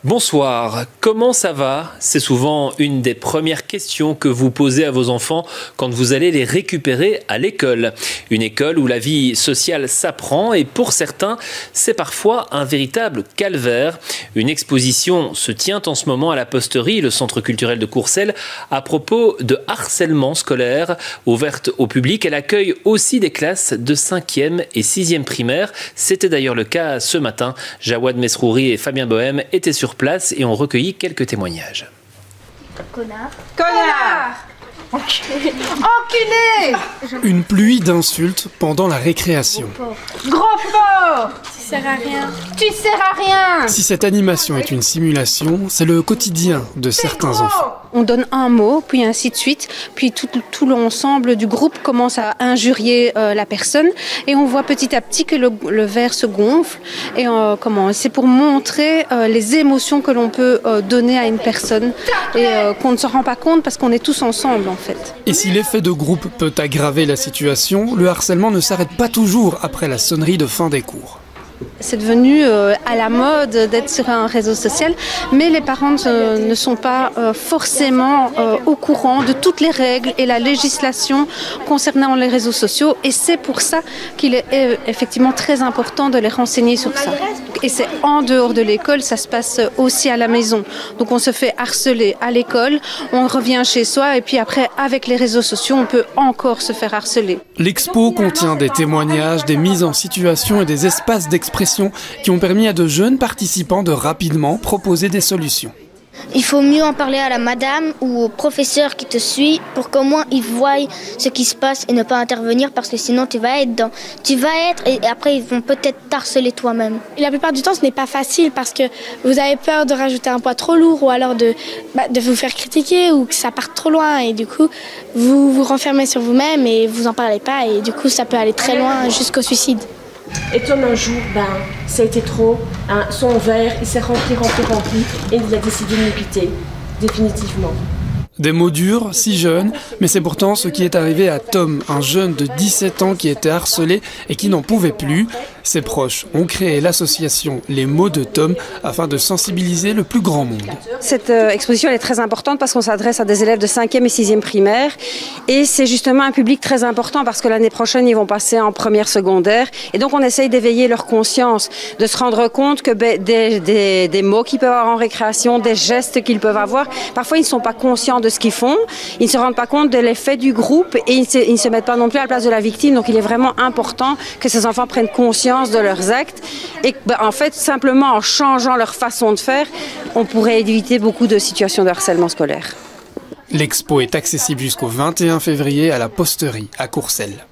Bonsoir, comment ça va? C'est souvent une des premières questions que vous posez à vos enfants quand vous allez les récupérer à l'école. Une école où la vie sociale s'apprend et pour certains, c'est parfois un véritable calvaire. Une exposition se tient en ce moment à la Posterie, le centre culturel de Courcelles, à propos de harcèlement scolaire. Ouverte au public, elle accueille aussi des classes de 5e et 6e primaire. C'était d'ailleurs le cas ce matin. Jawad Mesrouri et Fabien Bohème étaient sur place et ont recueilli quelques témoignages. Connard. Connard. Enculé. Une pluie d'insultes pendant la récréation. Gros porc. Tu sers à rien. Tu sers à rien. Si cette animation est une simulation, c'est le quotidien de certains enfants. On donne un mot, puis ainsi de suite, puis tout l'ensemble du groupe commence à injurier la personne et on voit petit à petit que le verre se gonfle et c'est pour montrer les émotions que l'on peut donner à une personne et qu'on ne se rend pas compte parce qu'on est tous ensemble en fait. Et si l'effet de groupe peut aggraver la situation, le harcèlement ne s'arrête pas toujours après la sonnerie de fin des cours. C'est devenu à la mode d'être sur un réseau social, mais les parents ne sont pas forcément au courant de toutes les règles et la législation concernant les réseaux sociaux. Et c'est pour ça qu'il est effectivement très important de les renseigner sur ça. Et c'est en dehors de l'école, ça se passe aussi à la maison. Donc on se fait harceler à l'école, on revient chez soi et puis après, avec les réseaux sociaux, on peut encore se faire harceler. L'expo contient des témoignages, des mises en situation et des espaces d'expression qui ont permis à de jeunes participants de rapidement proposer des solutions. Il faut mieux en parler à la madame ou au professeur qui te suit pour qu'au moins ils voient ce qui se passe et ne pas intervenir parce que sinon tu vas être et après ils vont peut-être t'harceler toi-même. La plupart du temps ce n'est pas facile parce que vous avez peur de rajouter un poids trop lourd ou alors de vous faire critiquer ou que ça parte trop loin et du coup vous vous renfermez sur vous-même et vous en parlez pas et du coup ça peut aller très loin jusqu'au suicide. Et Tom, un jour, ça a été trop, son verre, il s'est rempli, et il a décidé de nous quitter, définitivement. Des mots durs, si jeunes, mais c'est pourtant ce qui est arrivé à Tom, un jeune de 17 ans qui était harcelé et qui n'en pouvait plus. Ses proches ont créé l'association Les Mots de Tom afin de sensibiliser le plus grand monde. Cette exposition elle est très importante parce qu'on s'adresse à des élèves de 5e et 6e primaire et c'est justement un public très important parce que l'année prochaine ils vont passer en première secondaire et donc on essaye d'éveiller leur conscience, de se rendre compte que des mots qu'ils peuvent avoir en récréation, des gestes qu'ils peuvent avoir, parfois ils ne sont pas conscients de ce qu'ils font, ils ne se rendent pas compte de l'effet du groupe et ils ne se mettent pas non plus à la place de la victime, donc il est vraiment important que ces enfants prennent conscience de leurs actes et en fait simplement en changeant leur façon de faire, on pourrait éviter beaucoup de situations de harcèlement scolaire. L'expo est accessible jusqu'au 21 février à la Posterie à Courcelles.